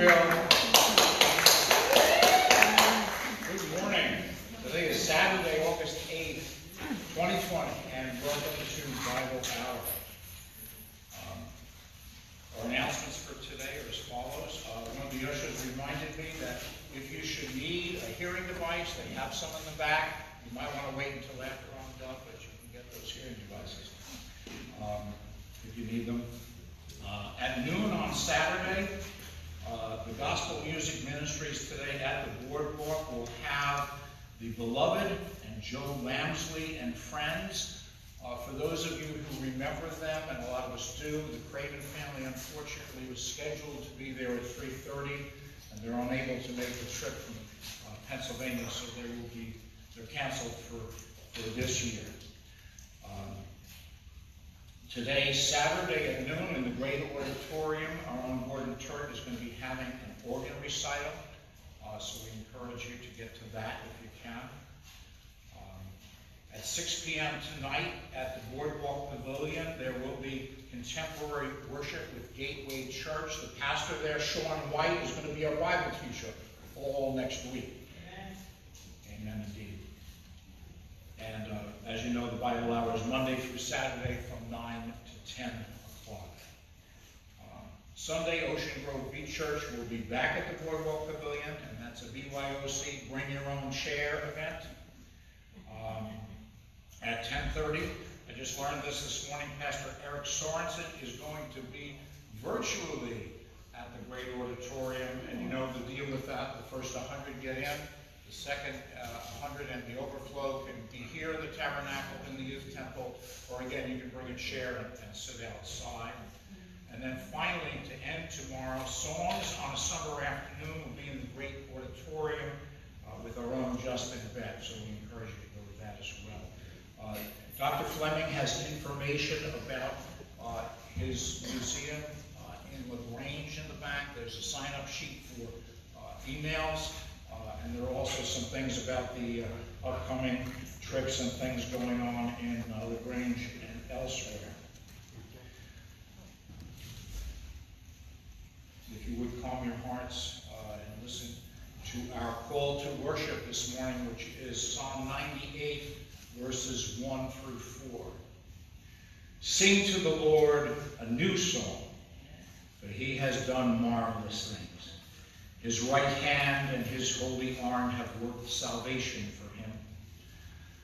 Bill. Good morning. Today is Saturday, August 8th, 2020, and welcome to Bible Hour. Our announcements for today are as follows. One of the ushers reminded me that if you should need a hearing device, they have some in the back. You might want to wait until after I'm done, but you can get those hearing devices if you need them. At noon on Saturday, the Gospel Music Ministries today at the Boardwalk will have the Beloved and Joe Lamsley and Friends. For those of you who remember them, and a lot of us do, the Craven family unfortunately was scheduled to be there at 3:30, and they're unable to make the trip from Pennsylvania, so they're canceled for this year. Today, Saturday at noon, in the Great Auditorium, our own Gordon Turk is going to be having an organ recital, so we encourage you to get to that if you can. At 6 p.m. tonight at the Boardwalk Pavilion, there will be contemporary worship with Gateway Church. The pastor there, Sean White, is going to be our Bible teacher all next week. Amen. Amen indeed. And as you know, the Bible hour is Monday through Saturday from 9 to 10 o'clock. Sunday, Ocean Grove Beach Church will be back at the Boardwalk Pavilion, and that's a BYOC Bring Your Own Chair event. At 10:30, I just learned this morning, Pastor Eric Sorensen is going to be virtually at the Great Auditorium, and you know the deal with that. The first 100 get in, the second 100 and the overflow can be here at the Tabernacle in the Youth Temple, or again, you can bring a chair and sit outside. And then finally, to end tomorrow, songs on a summer afternoon will be in the Great Auditorium with our own Justin Beck, so we encourage you to go to that as well. Dr. Fleming has information about his museum in LaGrange in the back. There's a sign-up sheet for emails, and there are also some things about the upcoming trips and things going on in LaGrange and elsewhere. If you would calm your hearts and listen to our call to worship this morning, which is Psalm 98, verses 1 through 4. Sing to the Lord a new song, for he has done marvelous things. His right hand and his holy arm have worked salvation for him.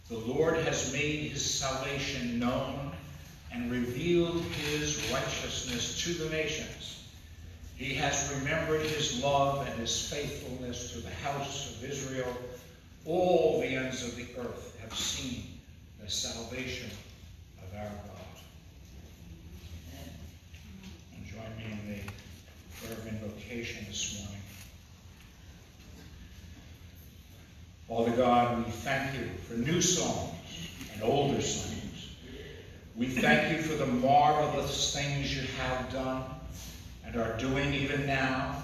The Lord has made his salvation known and revealed his righteousness to the nations. He has remembered his love and his faithfulness to the house of Israel. All the ends of the earth have seen the salvation of our God. And join me in the prayer of invocation this morning. Father God, we thank you for new songs and older songs. We thank you for the marvelous things you have done and are doing even now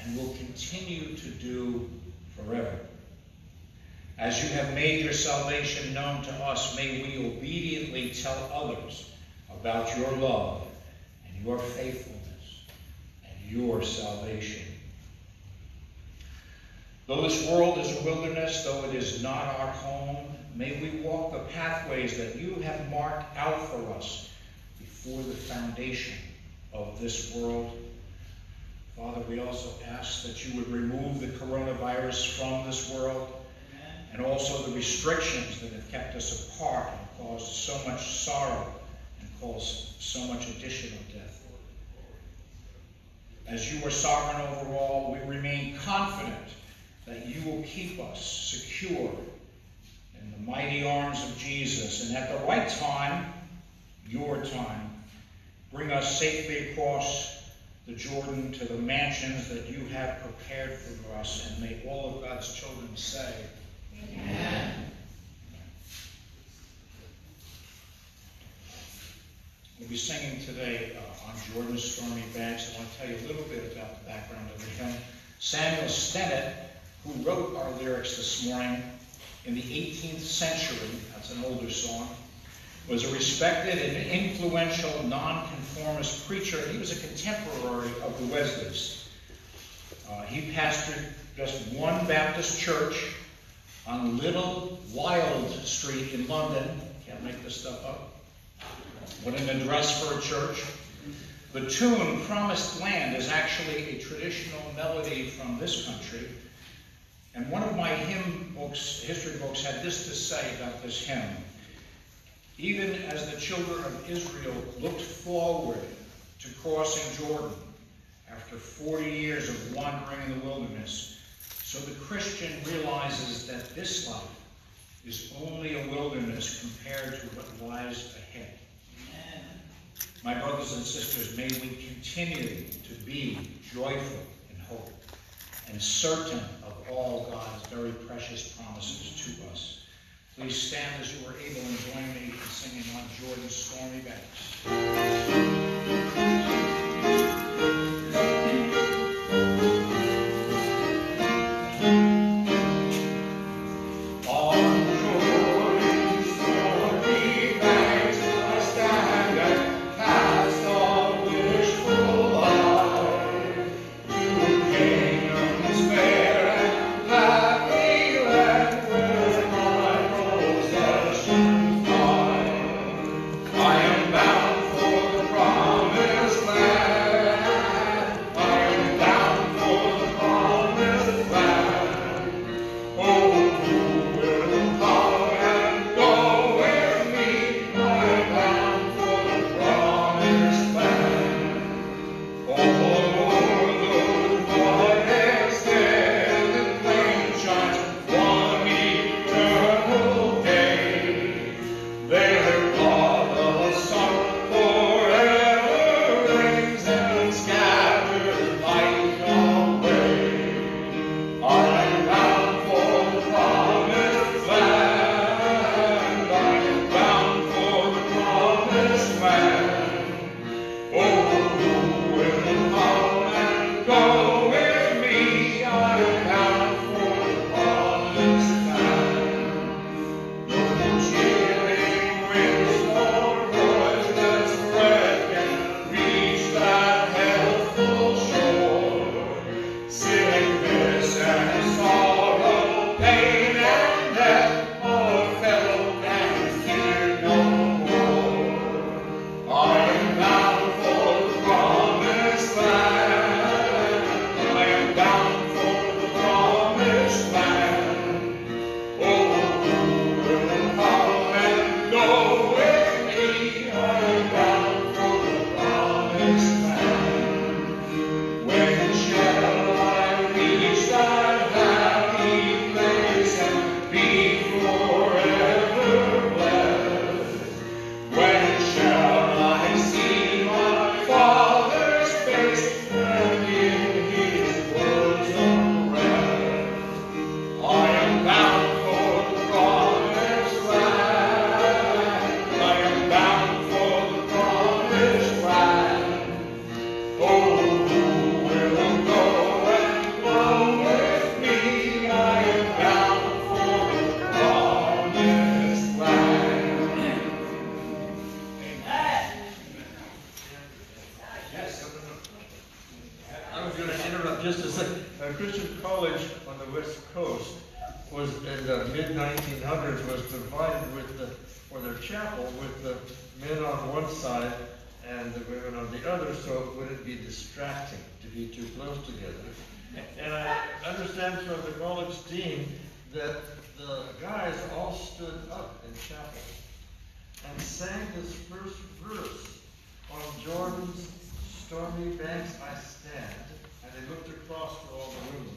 and will continue to do forever. As you have made your salvation known to us, may we obediently tell others about your love and your faithfulness and your salvation. Though this world is a wilderness, though it is not our home, may we walk the pathways that you have marked out for us before the foundation of this world. Father, we also ask that you would remove the coronavirus from this world, and also the restrictions that have kept us apart and caused so much sorrow and caused so much additional death. As you are sovereign over all, we remain confident that you will keep us secure in the mighty arms of Jesus, and at the right time, your time, bring us safely across the Jordan to the mansions that you have prepared for us, and may all of God's children say, Amen. We'll be singing today on Jordan's Stormy Banks. I want to tell you a little bit about the background of the hymn. Samuel Stennett, who wrote our lyrics this morning in the 18th century, that's an older song, was a respected and influential nonconformist preacher. He was a contemporary of the Wesleys. He pastored just one Baptist church on Little Wild Street in London. Can't make this stuff up. What an address for a church. The tune Promised Land is actually a traditional melody from this country. And one of my hymn books, history books, had this to say about this hymn. Even as the children of Israel looked forward to crossing Jordan after 40 years of wandering in the wilderness, so the Christian realizes that this life is only a wilderness compared to what lies ahead. Amen. My brothers and sisters, may we continue to be joyful in hope and certain of all God's very precious promises to us. Please stand as you are able and join me in singing on Jordan's stormy banks. Just a second. A Christian college on the West Coast was in the mid-1900s was divided with for their chapel with the men on one side and the women on the other, so it wouldn't be distracting to be too close together. And I understand from the college dean that the guys all stood up in chapel and sang this first verse, "On Jordan's stormy banks I stand," and they looked across for all the room,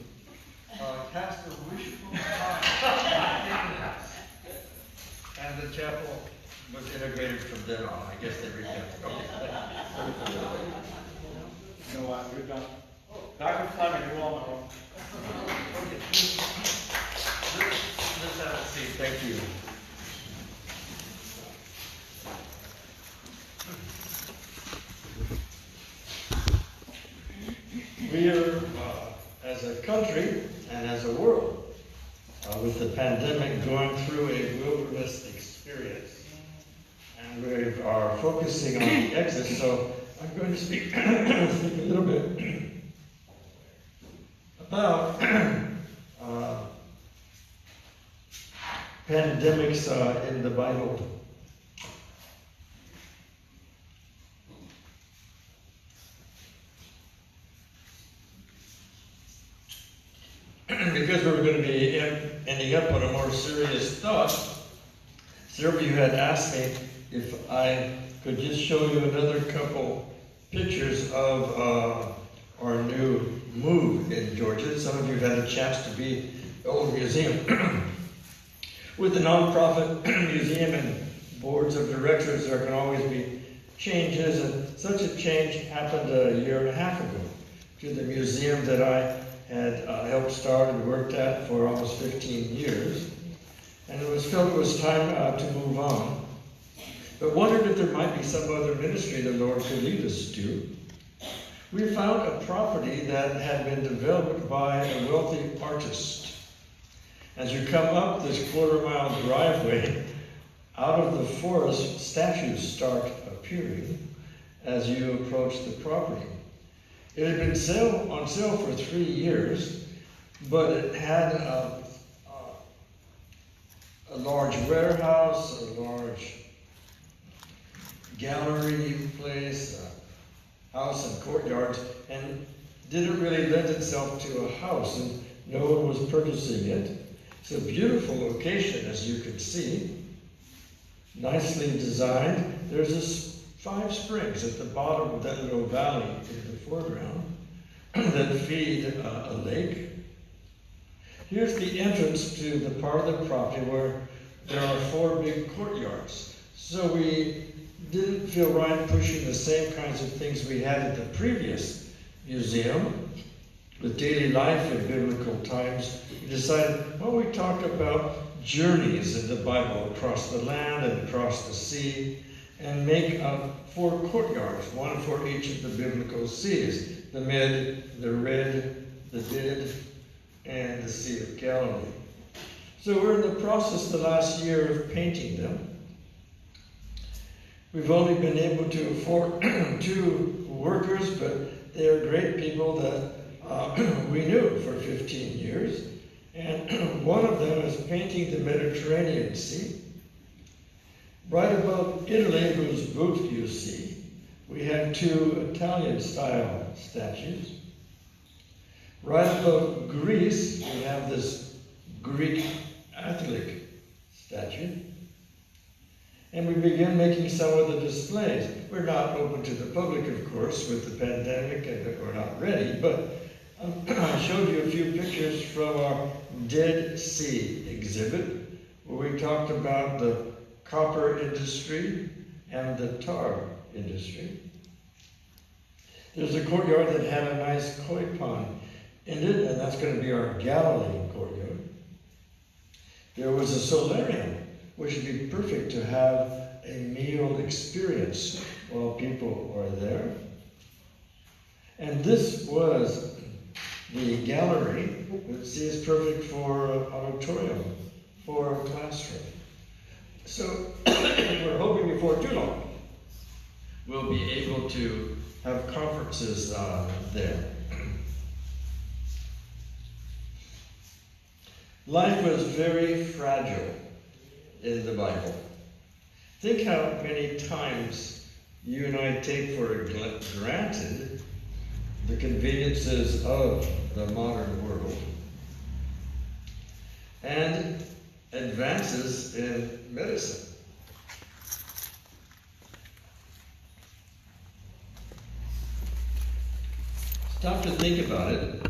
cast a wishful eye, and the chapel was integrated from then on. I guess they revamped it. You know what, we're done. Dr. Fleming, you all know. Let's have a seat. Thank you. We are, as a country and as a world, with the pandemic going through a wilderness experience. And we are focusing on the exit, so I'm going to speak, speak a little bit about pandemics in the Bible. Because we're going to be ending up on a more serious thought, several of you had asked me if I could just show you another couple pictures of our new move in Georgia. Some of you have had a chance to be at the old museum. With the nonprofit museum and boards of directors, there can always be changes, and such a change happened a year and a half ago to the museum that I had helped start and worked at for almost 15 years. And it was felt it was time to move on. But wondered if there might be some other ministry the Lord could lead us to. We found a property that had been developed by a wealthy artist. As you come up this quarter-mile driveway, out of the forest, statues start appearing as you approach the property. It had been on sale for 3 years, but it had a large warehouse, a large gallery place, a house and courtyards, and didn't really lend itself to a house, and no one was purchasing it. It's a beautiful location, as you can see, nicely designed. There's 5 springs at the bottom of that little valley in the foreground that feed a lake. Here's the entrance to the part of the property where there are 4 big courtyards. So we didn't feel right pushing the same kinds of things we had at the previous museum with daily life in biblical times. We decided, well, we talked about journeys in the Bible across the land and across the sea, and make 4 courtyards, one for each of the biblical seas: the Mid, the Red, the Did, and the Sea of Galilee. So we're in the process the last year of painting them. We've only been able to afford 2 workers, but they're great people that we knew for 15 years. And one of them is painting the Mediterranean Sea. Right above Italy, whose booth you see, we have 2 Italian-style statues. Right above Greece, we have this Greek Catholic statue. And we began making some of the displays. We're not open to the public, of course, with the pandemic, and we're not ready, but I showed you a few pictures from our Dead Sea exhibit, where we talked about the copper industry and the tar industry. There's a courtyard that had a nice koi pond in it, and that's going to be our Galilee courtyard. There was a solarium, which would be perfect to have a meal experience while people are there. And this was the gallery, which is perfect for auditorium, for a classroom. So we're hoping before too long we'll be able to have conferences there. Life was very fragile in the Bible. Think how many times you and I take for granted the conveniences of the modern world and advances in medicine. Stop to think about it.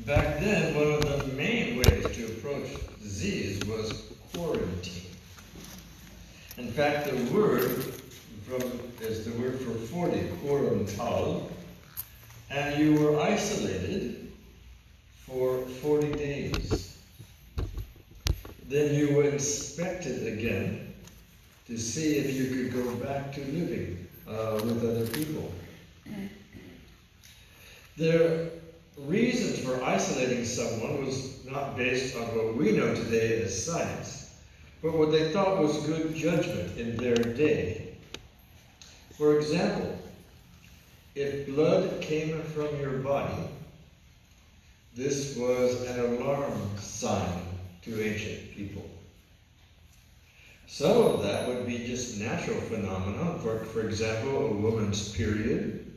Back then, one of the main ways to approach disease was quarantine. In fact, the word is the word for 40, quarantal, and you were isolated for 40 days. Then you were inspected again to see if you could go back to living with other people. Their reasons for isolating someone was not based on what we know today as science, but what they thought was good judgment in their day. For example, if blood came from your body This was an alarm sign to ancient people. Some of that would be just natural phenomena, for example, a woman's period,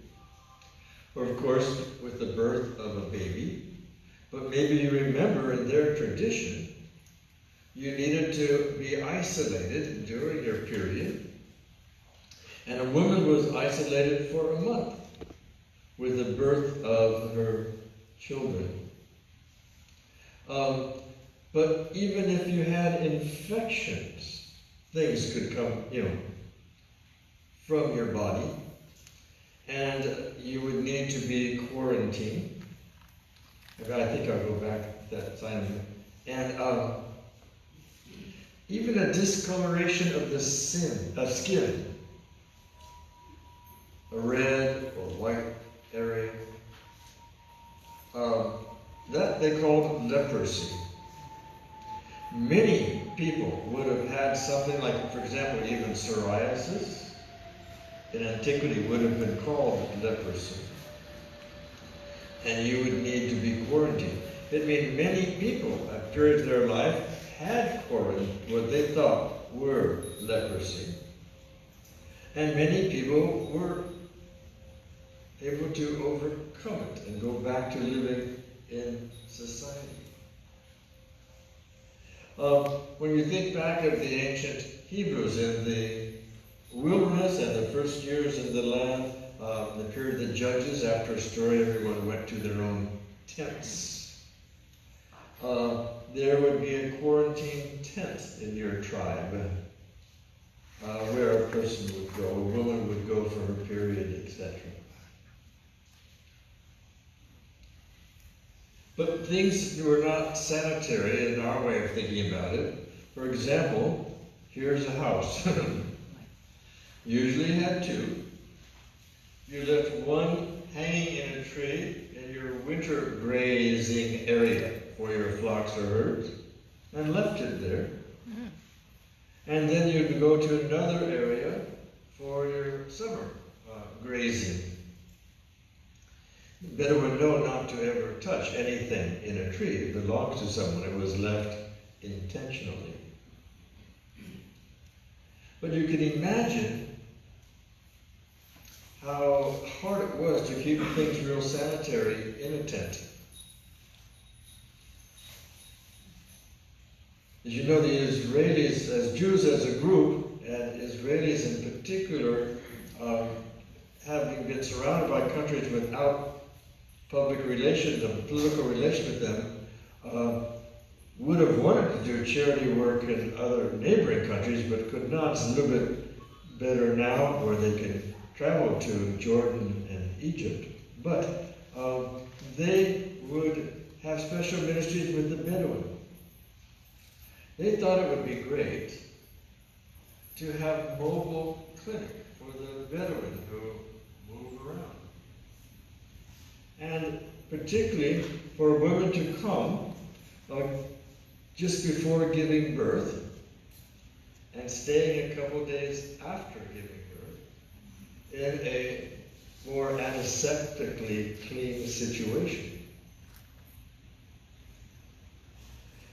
or of course with the birth of a baby. But maybe you remember in their tradition, you needed to be isolated during your period, and a woman was isolated for a month with the birth of her children. But even if you had infections, things could come, from your body, and you would need to be quarantined. I think I'll go back to that time. And even a discoloration of the skin, a red or white area, that they called leprosy. Many people would have had something like, for example, even psoriasis in antiquity would have been called leprosy. And you would need to be quarantined. It means many people at periods of their life had what they thought were leprosy. And many people were able to overcome it and go back to living in society. When you think back of the ancient Hebrews in the wilderness and the first years in the land, the period of the judges, after a story, everyone went to their own tents. There would be a quarantine tent in your tribe where a person would go, a woman would go for her period, etc. But things were not sanitary in our way of thinking about it. For example, here's a house. Usually you had two. You left one hanging in a tree in your winter grazing area for your flocks or herds, and left it there. And then you'd go to another area for your summer grazing. Better would know not to ever touch anything in a tree. It belongs to someone. It was left intentionally. But you can imagine how hard it was to keep things real sanitary in a tent. As you know, the Israelis, as Jews as a group, and Israelis in particular, having been surrounded by countries without public relations and political relations with them, would have wanted to do charity work in other neighboring countries, but could not. It's a little bit better now, where they can travel to Jordan and Egypt. But they would have special ministries with the Bedouin. They thought it would be great to have mobile clinic for the Bedouin who move around. And particularly for women to come just before giving birth and staying a couple days after giving birth in a more antiseptically clean situation.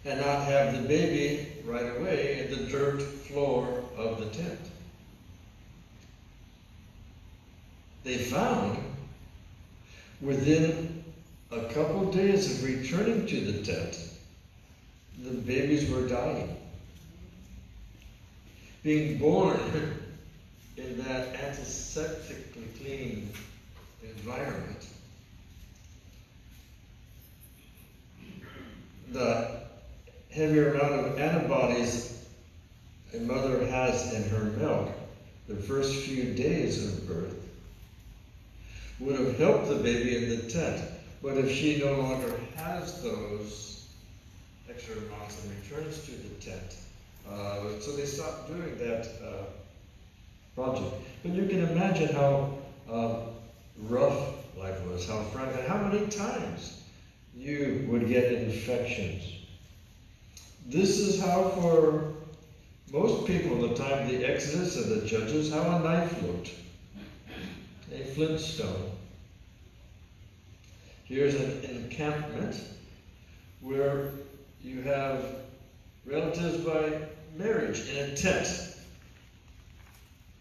And not have the baby right away in the dirt floor of the tent. They found within a couple days of returning to the tent, the babies were dying. Being born in that antiseptically clean environment, the heavier amount of antibodies a mother has in her milk the first few days of birth would have helped the baby in the tent. But if she no longer has those extra amounts and returns to the tent, so they stopped doing that project. But you can imagine how rough life was, how frantic, and how many times you would get infections. This is how, for most people in the time of the Exodus and the Judges, how a knife looked. A flintstone. Here's an encampment where you have relatives by marriage in a tent.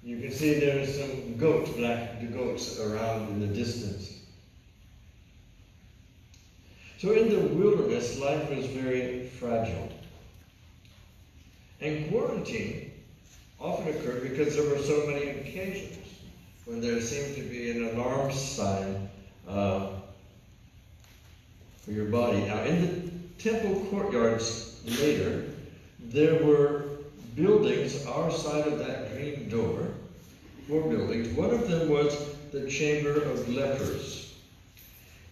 You can see there's some black goats around in the distance. So in the wilderness, life was very fragile. And quarantine often occurred because there were so many occasions when there seemed to be an alarm sign for your body. Now, in the temple courtyards later, there were buildings our side of that green door, 4 buildings. One of them was the Chamber of Lepers.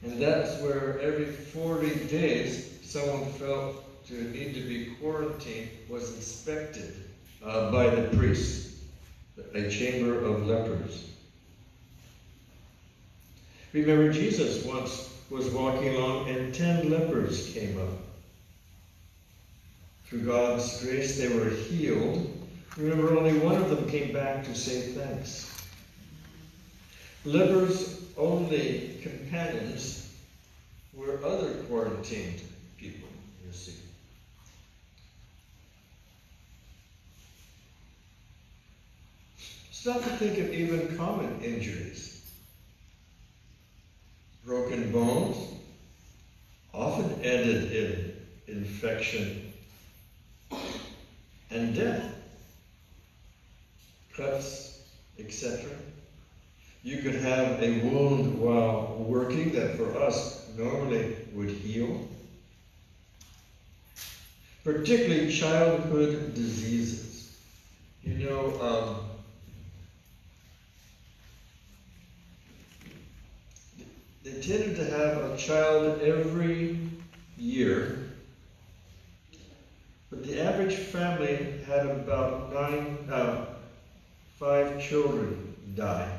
And that's where every 40 days someone felt to need to be quarantined was inspected by the priest, a Chamber of Lepers. Remember, Jesus once was walking along and 10 lepers came up. Through God's grace, they were healed. Remember, only one of them came back to say thanks. Lepers' only companions were other quarantined people, you see. Stop to think of even common injuries. Broken bones often ended in infection and death. Cuts, etc. You could have a wound while working that for us normally would heal. Particularly childhood diseases. You know, they tended to have a child every year, but the average family had about 5 children die.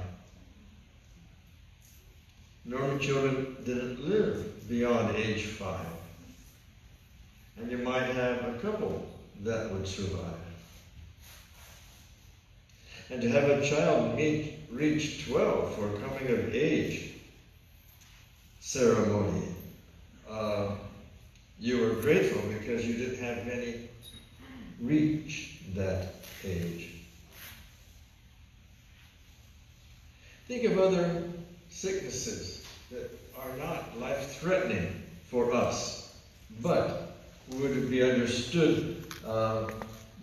Normally children didn't live beyond age 5. And you might have a couple that would survive. And to have a child reach 12 for coming of age ceremony, you were grateful because you didn't have many reach that age. Think of other sicknesses that are not life-threatening for us, but would be understood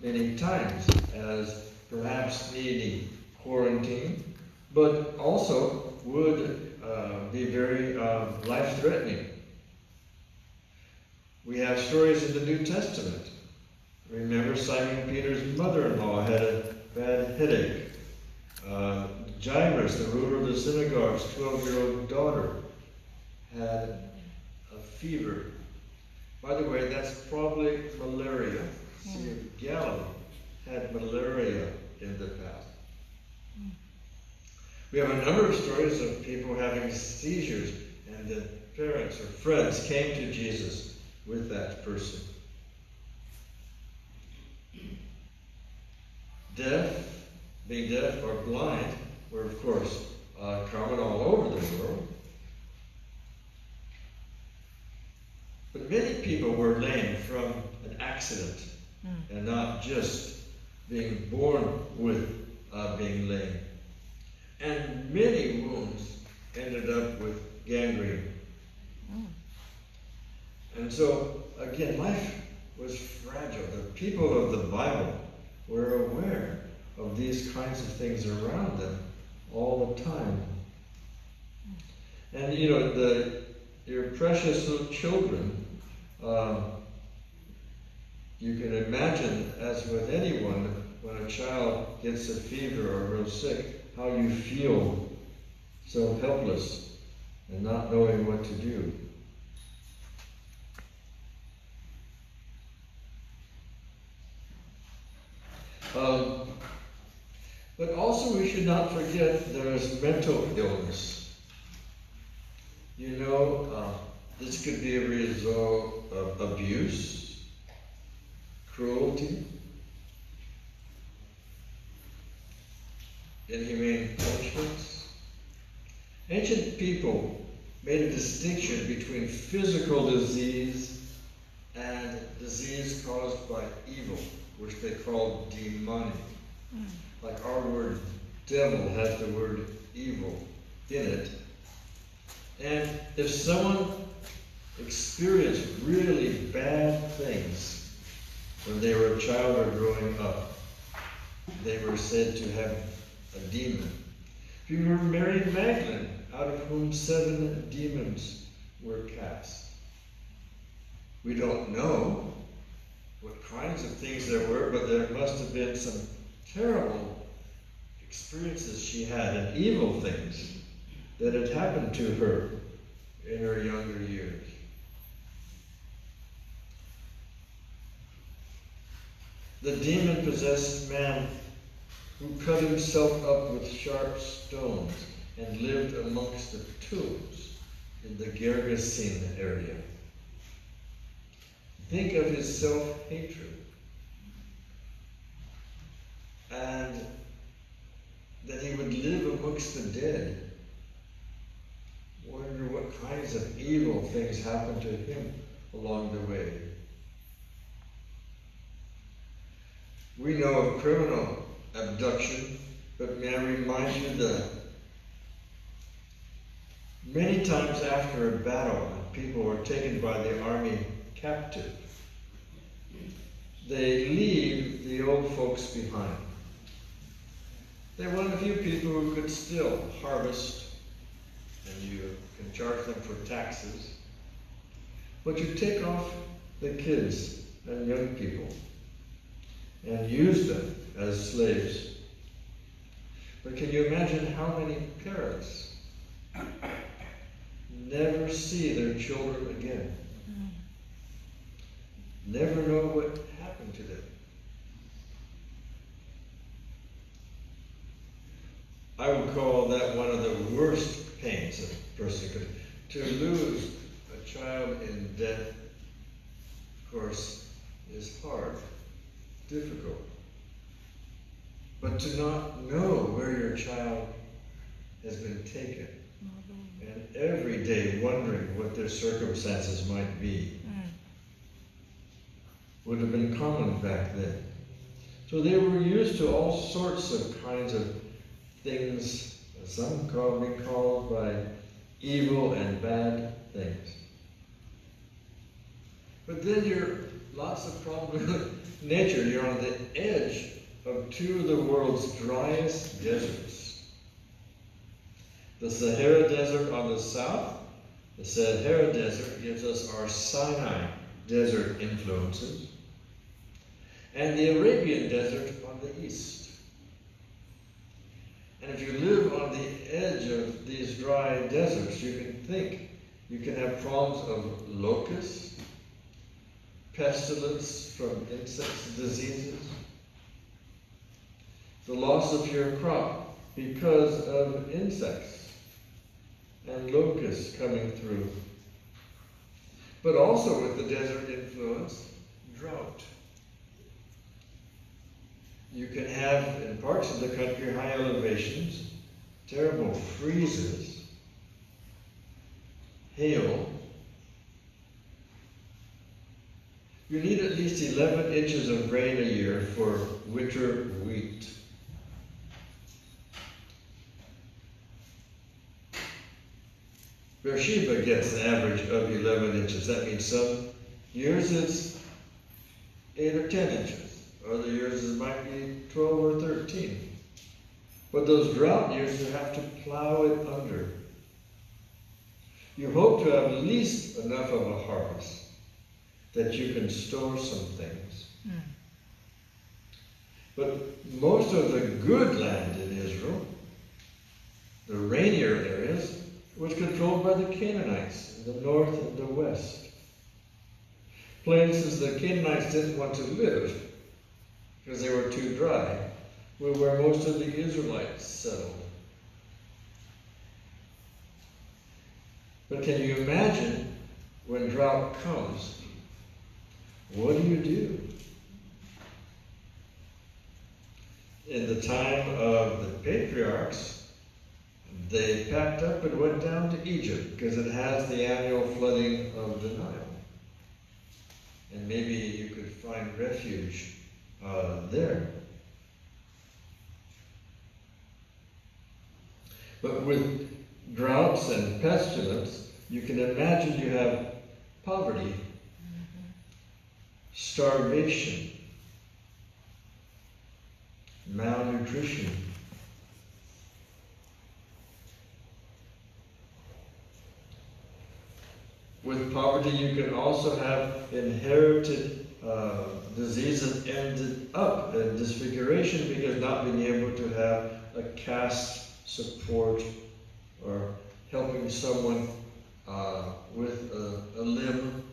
many times as perhaps needing quarantine, but also would be very life-threatening. We have stories in the New Testament. Remember, Simon Peter's mother-in-law had a bad headache. Jairus, the ruler of the synagogue's 12-year-old daughter, had a fever. By the way, that's probably malaria. See, Galilee had malaria in the past. We have a number of stories of people having seizures, and the parents or friends came to Jesus with that person. Being deaf or blind were, of course, common all over the world. But many people were lame from an accident and not just being born with being lame. And many wounds ended up with gangrene. And so, again, life was fragile. The people of the Bible were aware of these kinds of things around them all the time. And you know, your precious little children, you can imagine, as with anyone, when a child gets a fever or real sick, how you feel so helpless and not knowing what to do. But also we should not forget there is mental illness. You know, this could be a result of abuse, cruelty, inhumane punishments. Ancient people made a distinction between physical disease and disease caused by evil, which they called demonic. Like our word devil has the word evil in it. And if someone experienced really bad things when they were a child or growing up, they were said to have a demon. If you remember Mary Magdalene, out of whom 7 demons were cast. We don't know what kinds of things there were, but there must have been some terrible experiences she had and evil things that had happened to her in her younger years. The demon-possessed man who cut himself up with sharp stones and lived amongst the tombs in the Gergesene area. Think of his self-hatred. And that he would live amongst the dead. Wonder what kinds of evil things happened to him along the way. We know of criminal abduction, but may I remind you that many times after a battle and people were taken by the army captive, they leave the old folks behind. They want a few people who could still harvest, and you can charge them for taxes. But you take off the kids and young people and use them as slaves. But can you imagine how many parents never see their children again? Never know what happened to them. I would call that one of the worst pains a person could. To lose a child in death, of course, is hard, difficult. But to not know where your child has been taken, and every day wondering what their circumstances might be, would have been common back then. So they were used to all sorts of kinds of things, some be called by evil and bad things. But then you're lots of problems with nature. You're on the edge of 2 of the world's driest deserts. The Sahara Desert on the south. The Sahara Desert gives us our Sinai Desert influences. And the Arabian Desert on the east. And if you live on the edge of these dry deserts, you can think you can have problems of locusts, pestilence from insects and diseases, the loss of your crop because of insects and locusts coming through. But also with the desert influence, drought. You can have, in parts of the country, high elevations, terrible freezes, hail. You need at least 11 inches of rain a year for winter wheat. Beersheba gets an average of 11 inches. That means some years it's 8 or 10 inches. Other years it might be 12 or 13. But those drought years, you have to plow it under. You hope to have at least enough of a harvest that you can store some things. But most of the good land in Israel, the rainier areas, was controlled by the Canaanites in the north and the west. Places the Canaanites didn't want to live because they were too dry, were where most of the Israelites settled. But can you imagine when drought comes, what do you do? In the time of the patriarchs, they packed up and went down to Egypt because it has the annual flooding of the Nile. And maybe you could find refuge there. But with droughts and pestilence, you can imagine you have poverty, starvation, malnutrition. With poverty, you can also have inherited disease that ended up in disfiguration because not being able to have a caste support or helping someone with a limb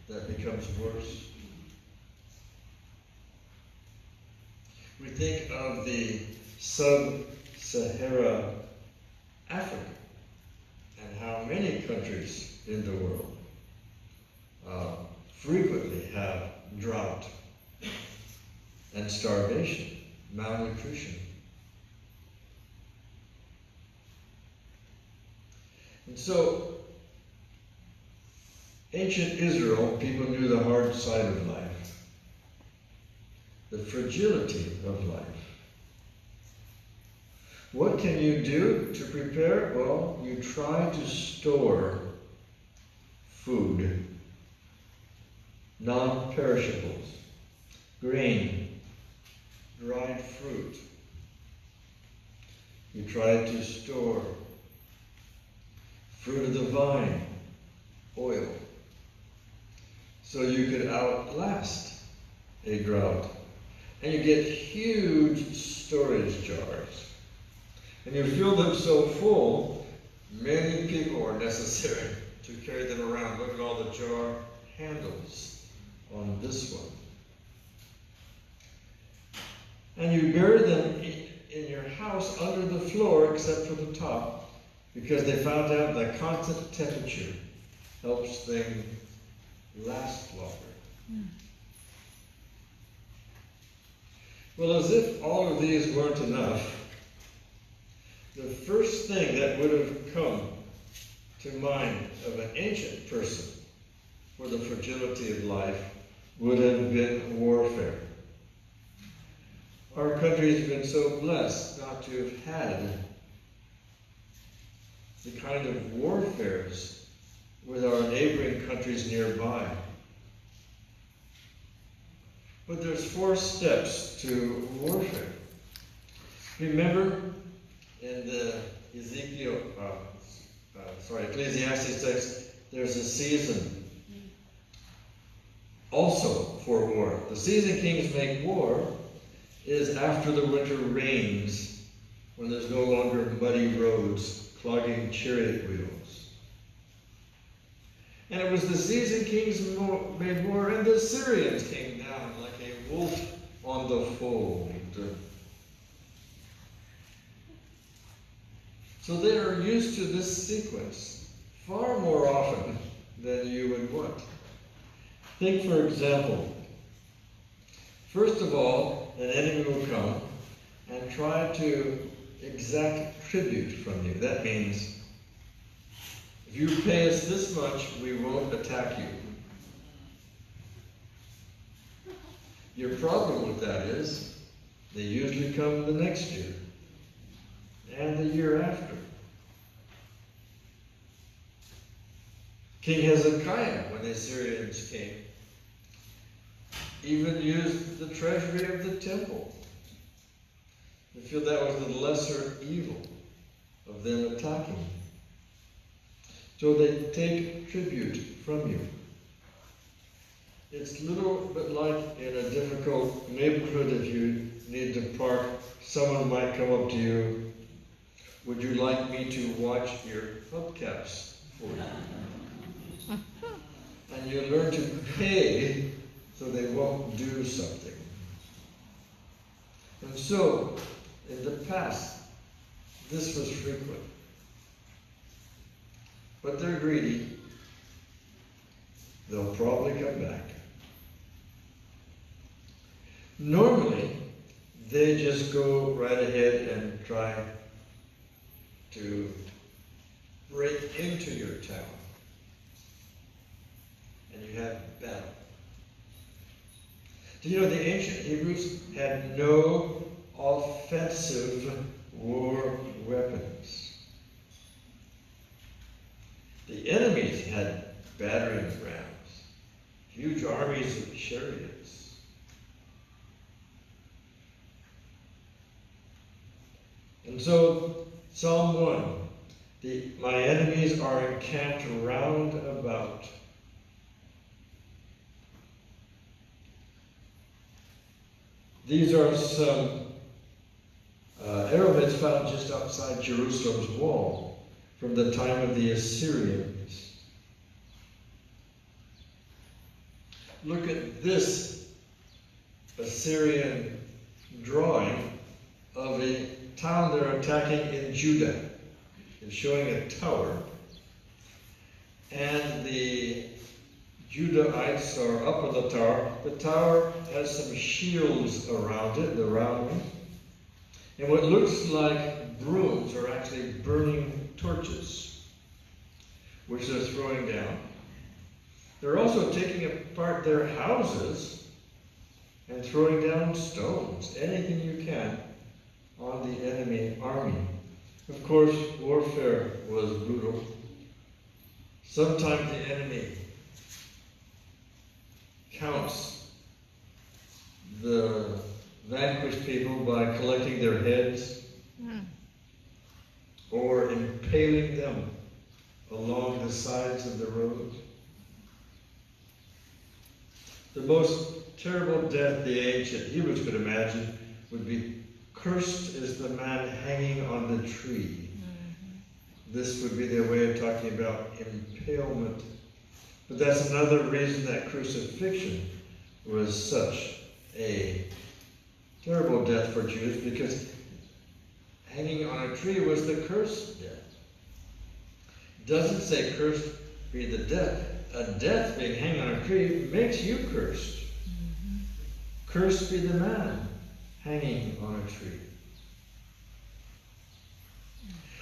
that becomes worse. We think of the sub-Sahara Africa and how many countries in the world frequently have drought and starvation, malnutrition. And so, ancient Israel, people knew the hard side of life, the fragility of life. What can you do to prepare? Well, you try to store food, non-perishables, grain, dried fruit. You try to store fruit of the vine, oil, so you could outlast a drought. And you get huge storage jars. And you fill them so full, many people are necessary to carry them around. Look at all the jar handles on this one. And you bury them in your house under the floor except for the top, because they found out that constant temperature helps them last longer. Well, as if all of these weren't enough, the first thing that would have come to mind of an ancient person for the fragility of life would have been warfare. Our country has been so blessed not to have had the kind of warfares with our neighboring countries nearby. But there's 4 steps to warfare. Remember in the Ecclesiastes text, there's a season also for war. The season kings make war is after the winter rains, when there's no longer muddy roads clogging chariot wheels. And it was the season kings made war, and the Syrians came down like a wolf on the fold. So they are used to this sequence far more often than you would want. Think, for example, first of all, an enemy will come and try to exact tribute from you. That means, if you pay us this much, we won't attack you. Your problem with that is, they usually come the next year and the year after. King Hezekiah, when the Assyrians came, even used the treasury of the temple. They feel that was the lesser evil of them attacking. So they take tribute from you. It's a little bit like in a difficult neighborhood. If you need to park, someone might come up to you. Would you like me to watch your hubcaps for you? And you learn to pay so they won't do something. And so, in the past, this was frequent. But they're greedy. They'll probably come back. Normally, they just go right ahead and try to break into your town. And you have battle. Do you know the ancient Hebrews had no offensive war weapons? The enemies had battering rams, huge armies of chariots. And so, Psalm 1, my enemies are encamped round about. These are some arrowheads found just outside Jerusalem's wall from the time of the Assyrians. Look at this Assyrian drawing of a town they're attacking in Judah. It's showing a tower. And the Judahites are up on the tower. The tower has some shields around it, the rounding. And what looks like brooms are actually burning torches, which they're throwing down. They're also taking apart their houses and throwing down stones, anything you can, on the enemy army. Of course, warfare was brutal. Sometimes the enemy counts the vanquished people by collecting their heads or impaling them along the sides of the road. The most terrible death the ancient Hebrews could imagine would be, cursed is the man hanging on the tree. This would be their way of talking about impalement. But that's another reason that crucifixion was such a terrible death for Jews, because hanging on a tree was the cursed death. It doesn't say cursed be the death. A death being hanging on a tree makes you cursed. Cursed be the man hanging on a tree.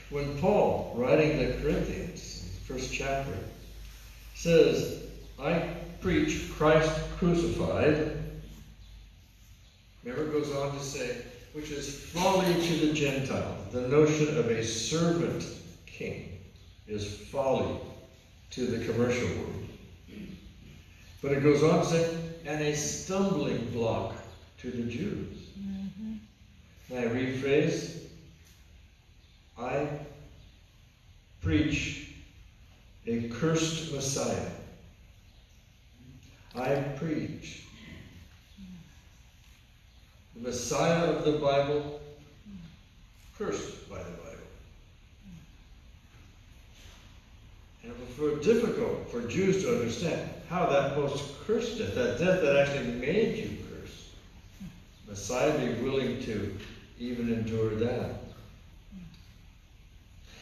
When Paul, writing the Corinthians, first chapter, says, I preach Christ crucified, remember it goes on to say, which is folly to the Gentile. The notion of a servant king is folly to the commercial world. But it goes on to say, and a stumbling block to the Jews. Now I rephrase, I preach a cursed Messiah. I preach the Messiah of the Bible, cursed by the Bible. And it was difficult for Jews to understand how that most cursed death, that death that actually made you cursed, Messiah be willing to even endure that.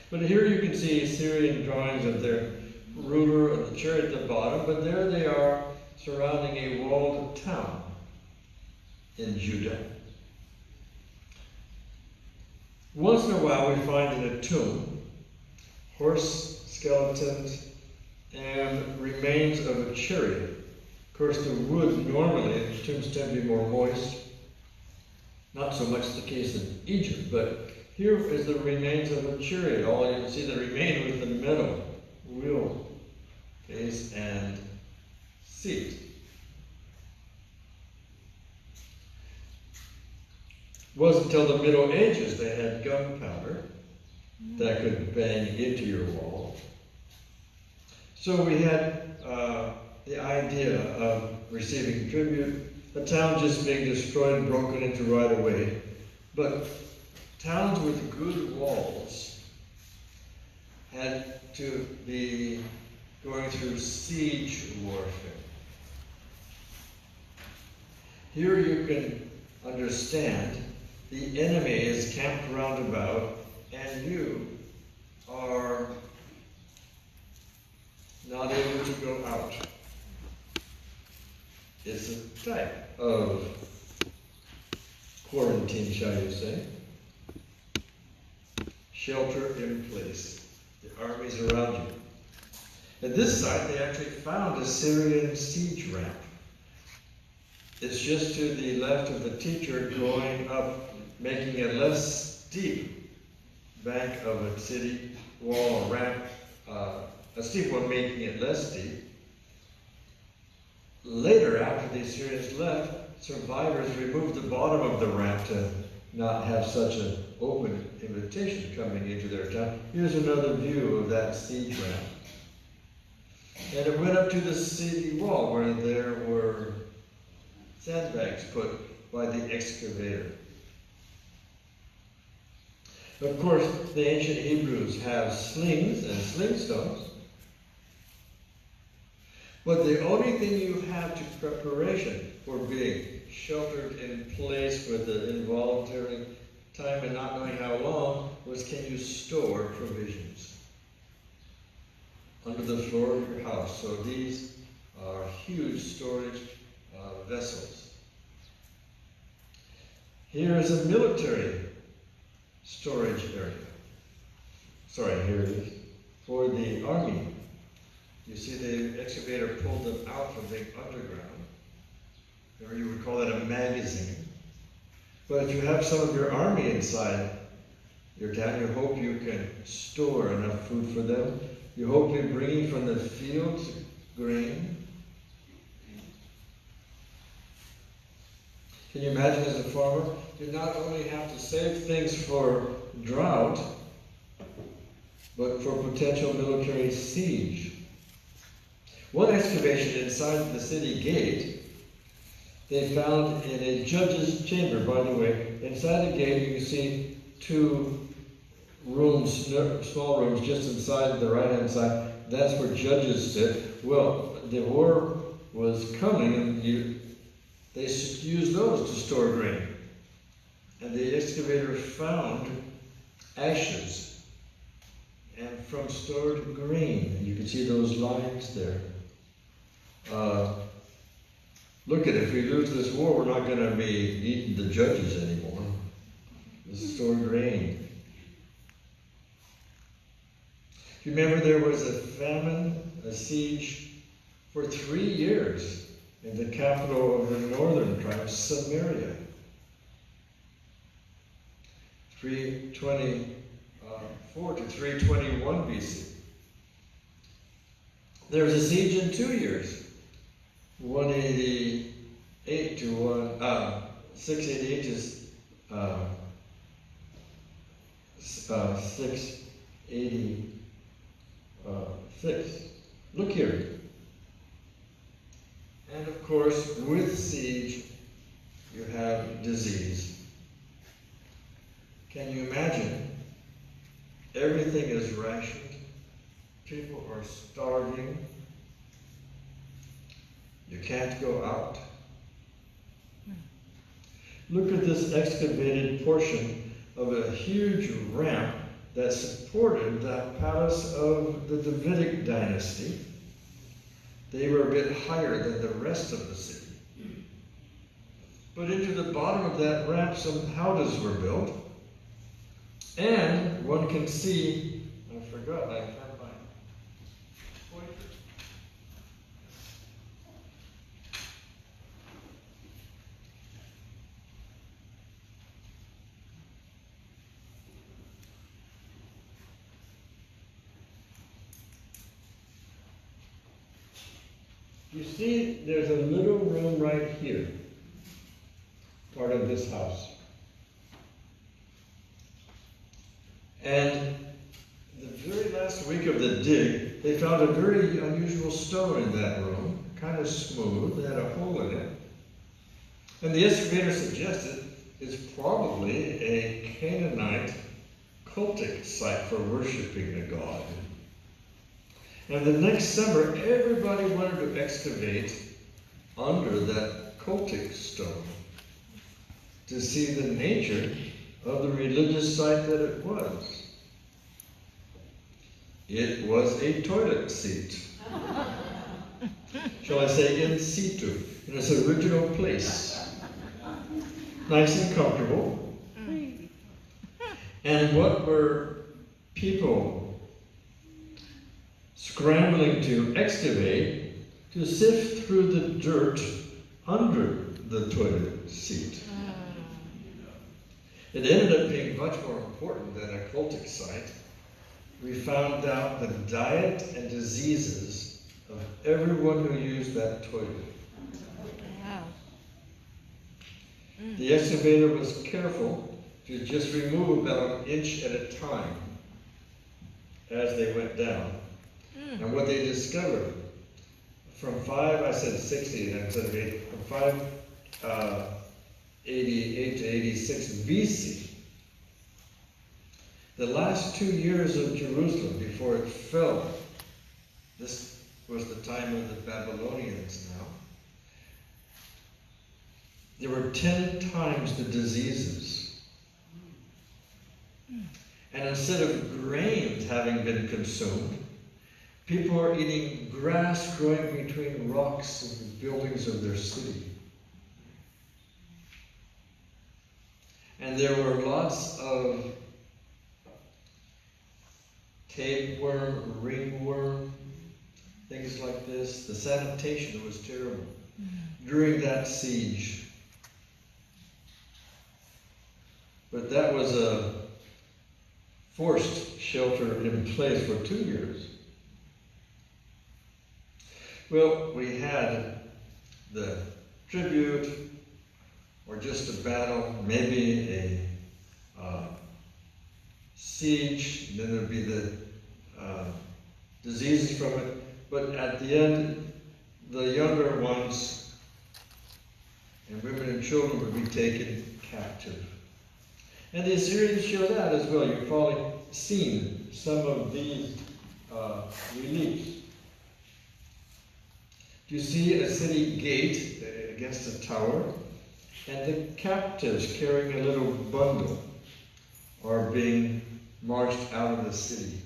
But here you can see Assyrian drawings of their ruler and the chariot at the bottom, but there they are surrounding a walled town in Judah. Once in a while we find in a tomb horse skeletons and remains of a chariot. Of course, the wood normally in tombs tend to be more moist. Not so much the case in Egypt, but here is the remains of a chariot. All you can see that remain was the metal wheel case and seat. It wasn't until the Middle Ages they had gunpowder that could bang into your wall. So we had the idea of receiving tribute, a town just being destroyed and broken into right away. But towns with good walls had to be going through siege warfare. Here you can understand the enemy is camped round about, and you are not able to go out. It's a type of quarantine, shall you say. shelter in place. The armies around you. At this site, they actually found a Syrian siege ramp. It's just to the left of the teacher going up, making a less steep bank of a city wall ramp, a steep one making it less steep. Later, after the Assyrians left, survivors removed the bottom of the ramp to not have such an open invitation coming into their town. Here's another view of that siege ramp. And it went up to the city wall where there were sandbags put by the excavator. Of course, the ancient Hebrews have slings and sling stones. But the only thing you have to preparation for being sheltered in place with the involuntary time and not knowing how long was, can you store provisions under the floor of your house? So these are huge storage vessels. Here is a military storage area. Sorry, here it is. For the army. You see the excavator pulled them out from the underground. Or you would call it a magazine. But if you have some of your army inside your town, you hope you can store enough food for them. You hope you're bringing from the fields grain. Can you imagine as a farmer, you not only have to save things for drought, but for potential military siege. One excavation inside the city gate, they found in a judge's chamber, by the way. Inside the gate, you can see two rooms, small rooms, just inside the right-hand side. That's where judges sit. Well, the war was coming, and they used those to store grain. And the excavator found ashes and from stored grain. You can see those lines there. Look at it, if we lose this war, we're not going to be eating the judges anymore. This is stored grain. You remember there was a famine, a siege, for 3 years in the capital of the northern tribe, Samaria. 324 to 321 BC. There was a siege in 2 years. 188 to 688 to 686. Look here. And of course, with siege, you have disease. Can you imagine? Everything is rationed. People are starving. You can't go out. Look at this excavated portion of a huge ramp that supported the palace of the Davidic dynasty. They were a bit higher than the rest of the city. But into the bottom of that ramp, some houses were built. And one can see, I forgot, I can't find pointer. You see, there's a little room right here, part of this house. And the very last week of the dig, they found a very unusual stone in that room, kind of smooth, it had a hole in it. And the excavator suggested it's probably a Canaanite cultic site for worshiping a god. And the next summer, everybody wanted to excavate under that cultic stone to see the nature of the religious site that it was. It was a toilet seat. Shall I say in situ, in its original place. Nice and comfortable. And what were people scrambling to excavate to sift through the dirt under the toilet seat. It ended up being much more important than a cultic site. We found out the diet and diseases of everyone who used that toilet. Wow. The excavator was careful to just remove about an inch at a time as they went down. And what they discovered from 60 instead of 8, from 588 to 86 BC, the last 2 years of Jerusalem before it fell, this was the time of the Babylonians now, there were 10 times the diseases. And instead of grains having been consumed, people are eating grass growing between rocks and the buildings of their city. And there were lots of tapeworm, ringworm, things like this. The sanitation was terrible during that siege. But that was a forced shelter in place for 2 years. Well, we had the tribute, or just a battle, maybe a siege, and then there'd be the diseases from it. But at the end, the younger ones and women and children would be taken captive. And the Assyrians show that as well. You've probably seen some of these reliefs. You see a city gate against a tower, and the captives carrying a little bundle are being marched out of the city.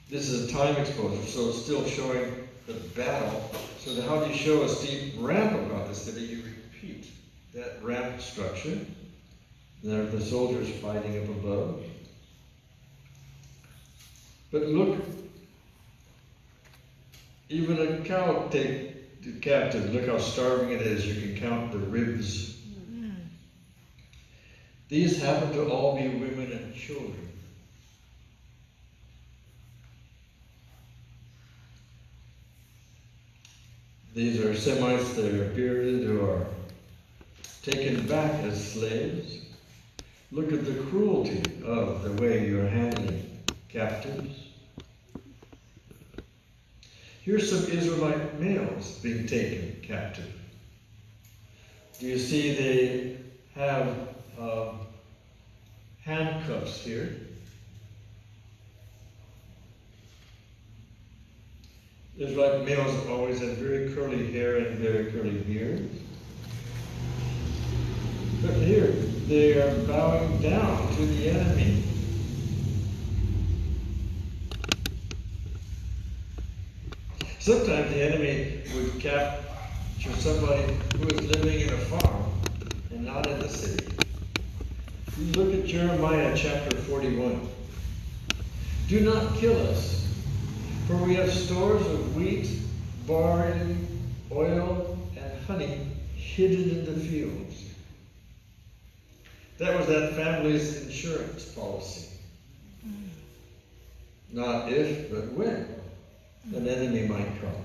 This is a time exposure, so it's still showing the battle. So that how do you show a steep ramp about the city? You repeat that ramp structure. There are the soldiers fighting up above. But look, even a cow take captive. Look how starving it is. You can count the ribs. These happen to all be women and children. These are Semites that are bearded who are taken back as slaves. Look at the cruelty of the way you're handling captives. Here's some Israelite males being taken captive. Do you see they have handcuffs here? Israelite males have always had very curly hair and very curly beards. But here, they are bowing down to the enemy. Sometimes the enemy would capture somebody who was living in a farm and not in the city. You look at Jeremiah chapter 41. Do not kill us, for we have stores of wheat, barley, oil, and honey hidden in the fields. That was that family's insurance policy. Not if, but when an enemy might come.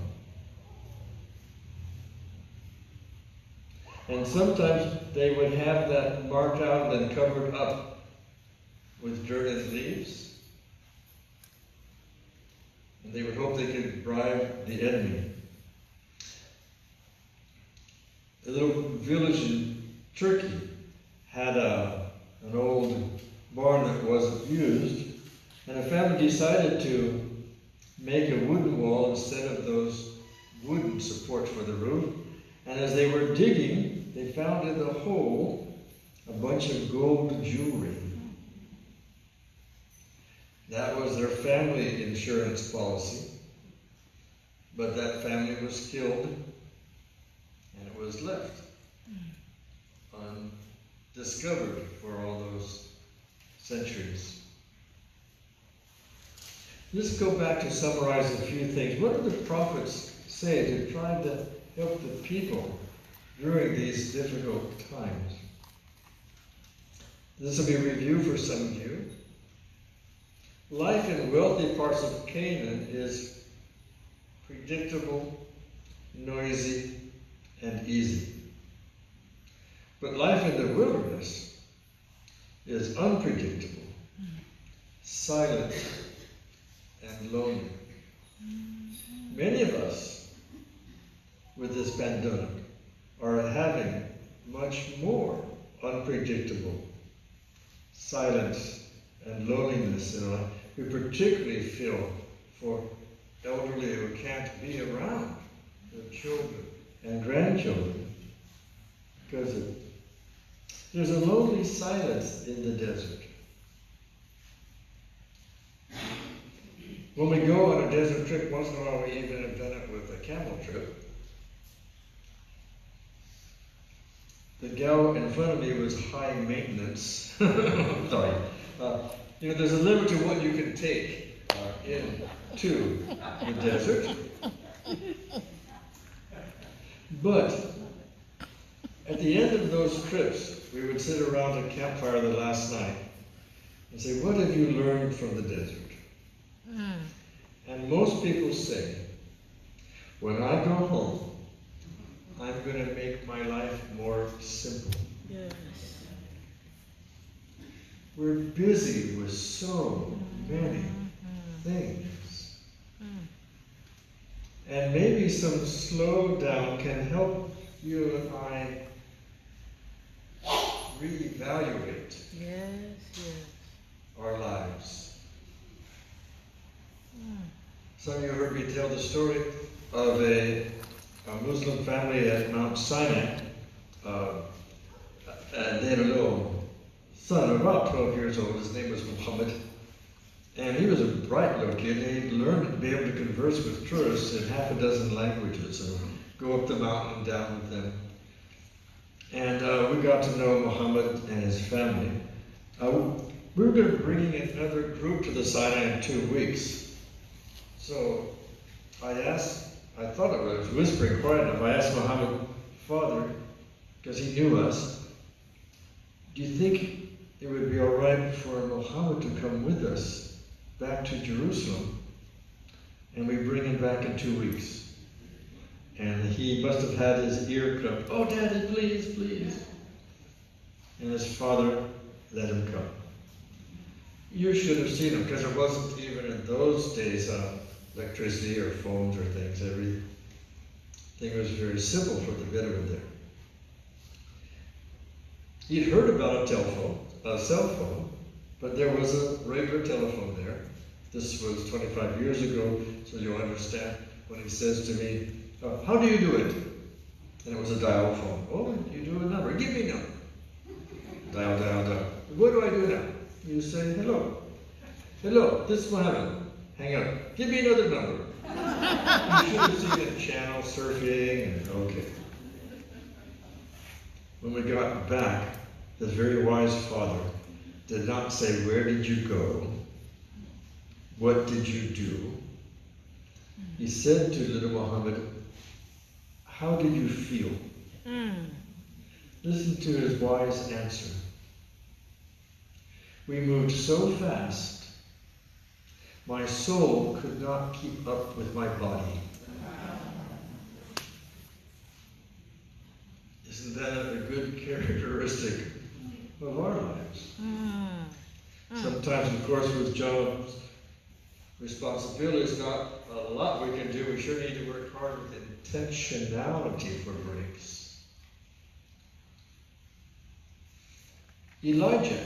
And sometimes they would have that marked out and then covered up with dirt and leaves. And they would hope they could bribe the enemy. A little village in Turkey had an old barn that wasn't used, and a family decided to make a wooden wall instead of those wooden supports for the roof. And as they were digging, they found in the hole a bunch of gold jewelry. That was their family insurance policy. But that family was killed, and it was left undiscovered for all those centuries. Let's go back to summarize a few things. What did the prophets say to try to help the people during these difficult times? This will be a review for some of you. Life in wealthy parts of Canaan is predictable, noisy, and easy. But life in the wilderness is unpredictable, silent, and lonely. Many of us with this pandemic are having much more unpredictable silence and loneliness in our life. We particularly feel for elderly who can't be around their children and grandchildren because there's a lonely silence in the desert. When we go on a desert trip, once in a while we even have done it with a camel trip. The gal in front of me was high maintenance. Sorry. There's a limit to what you can take into the desert. But at the end of those trips, we would sit around a campfire the last night and say, what have you learned from the desert? And most people say, when I go home, I'm going to make my life more simple. Yes. We're busy with so many things. And maybe some slowdown can help you and I reevaluate our lives. Some of you heard me tell the story of a Muslim family at Mount Sinai. And they had a little son, about 12 years old. His name was Muhammad. And he was a bright little kid. He learned to be able to converse with tourists in half a dozen languages and go up the mountain and down with them. And we got to know Muhammad and his family. We were going to bring in another group to the Sinai in 2 weeks. So I thought I was whispering quiet enough. I asked Muhammad, Father, because he knew us, do you think it would be all right for Muhammad to come with us back to Jerusalem? And we bring him back in 2 weeks. And he must have had his ear cupped. Oh, Daddy, please, please. And his father let him come. You should have seen him, because it wasn't even in those days electricity or phones or things. Everything was very simple for the veteran there. He'd heard about a cell phone, but there was a regular telephone there. This was 25 years ago, so you'll understand when he says to me, how do you do it? And it was a dial phone. Oh, you do a number. Give me a number. Dial, dial, dial. What do I do now? You say, hello. Hello, this is Mohammed. Hang up. Give me another number. You should have seen the channel surfing and okay. When we got back, this very wise father did not say, where did you go? What did you do? He said to little Muhammad, how did you feel? Listen to his wise answer. We moved so fast, my soul could not keep up with my body. Isn't that a good characteristic of our lives? Sometimes, of course, with jobs, responsibility is not a lot we can do. We sure need to work hard with intentionality for breaks. Elijah,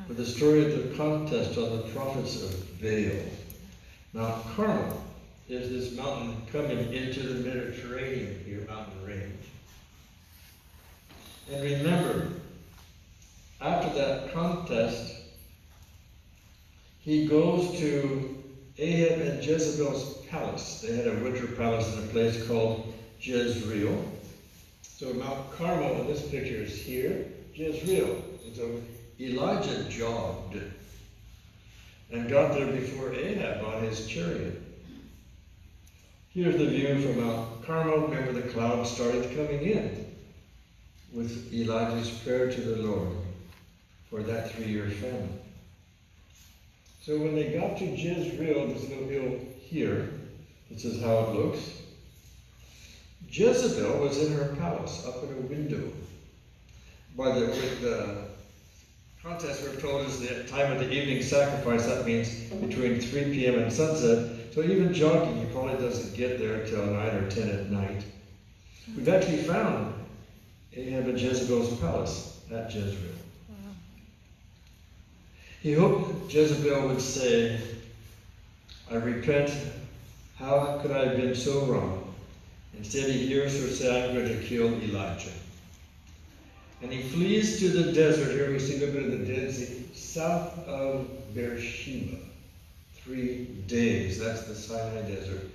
with the story of the contest on the prophets of Baal. Mount Carmel is this mountain coming into the Mediterranean here, mountain range. And remember, after that contest, he goes to Ahab and Jezebel's palace. They had a winter palace in a place called Jezreel. So Mount Carmel in this picture is here, Jezreel. And so Elijah jogged and got there before Ahab on his chariot. Here's the view from Mount Carmel. Remember, the cloud started coming in with Elijah's prayer to the Lord for that 3-year famine. So when they got to Jezreel, this little hill here, this is how it looks. Jezebel was in her palace, up in a window. With the context, we're told, is the time of the evening sacrifice. That means between 3 p.m. and sunset. So even jogging, he probably doesn't get there till 9 or 10 at night. We've actually found Ahab and Jezebel's palace at Jezreel. He hoped Jezebel would say, I repent. How could I have been so wrong? Instead, he hears her say, I'm going to kill Elijah. And he flees to the desert. Here we see a little bit of the Dead Sea, south of Beersheba. 3 days. That's the Sinai Desert.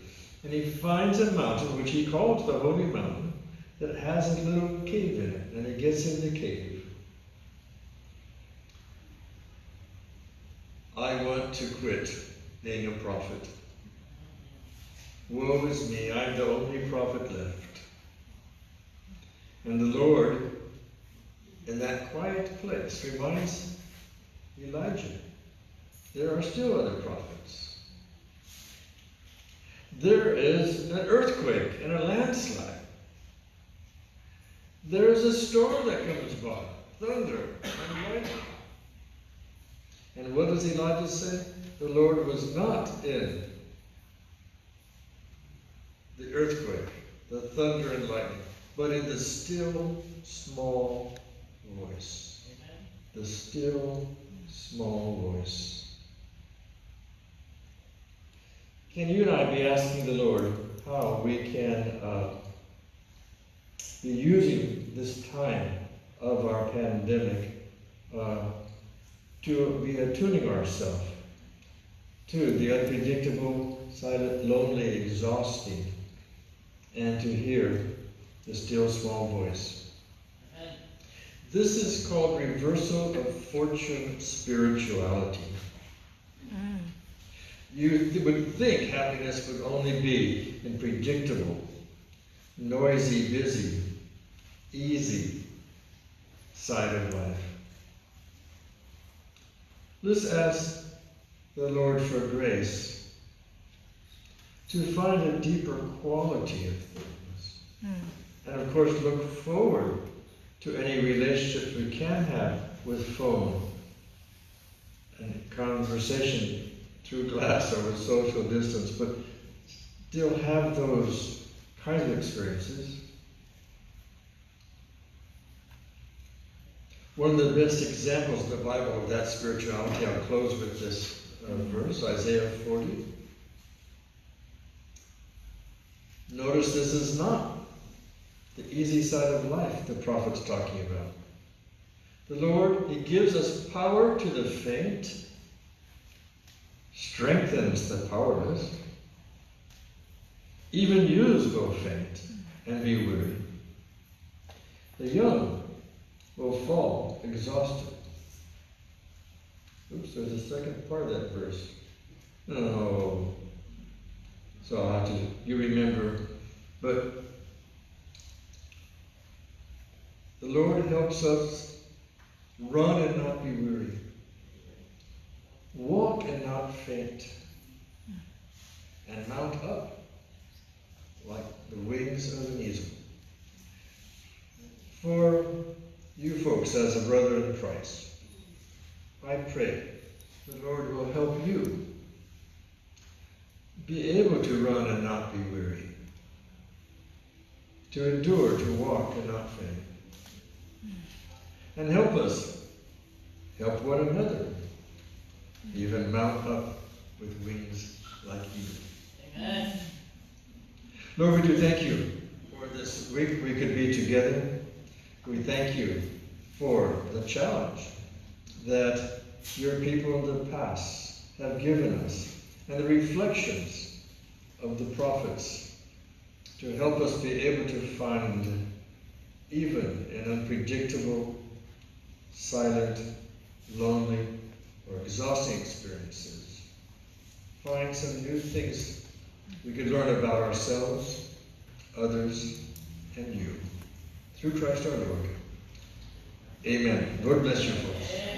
And he finds a mountain, which he calls the Holy Mountain, that has a little cave in it. And he gets in the cave. I want to quit being a prophet. Woe is me, I'm the only prophet left. And the Lord, in that quiet place, reminds Elijah, there are still other prophets. There is an earthquake and a landslide. There is a storm that comes by, thunder and lightning. And what does Elijah say? The Lord was not in the earthquake, the thunder and lightning, but in the still, small voice. Amen. The still, small voice. Can you and I be asking the Lord how we can be using this time of our pandemic to be attuning ourselves to the unpredictable, silent, lonely, exhausting, and to hear the still small voice. Amen. This is called reversal of fortune spirituality. You would think happiness would only be in predictable, noisy, busy, easy side of life. Let's ask the Lord for grace to find a deeper quality of things. And of course, look forward to any relationships we can have with phone and conversation through glass or with social distance, but still have those kinds of experiences. One of the best examples in the Bible of that spirituality, I'll close with this verse, Isaiah 40. Notice this is not the easy side of life the prophet's talking about. The Lord, He gives us power to the faint, strengthens the powerless. Even youths will faint and be weary. The young will fall exhausted. Oops, there's a second part of that verse. No. So I'll have to, you remember. But the Lord helps us run and not be weary. Walk and not faint. And mount up like the wings of an eagle. For you folks, as a brother in Christ, I pray the Lord will help you be able to run and not be weary, to endure, to walk and not faint. And help us, help one another, even mount up with wings like eagles. Amen. Lord, we do thank you for this week we could be together. We thank you for the challenge that your people in the past have given us and the reflections of the prophets to help us be able to find, even in unpredictable, silent, lonely, or exhausting experiences. Find some new things we could learn about ourselves, others, and you. Through Christ our Lord. Amen. Lord bless you folks.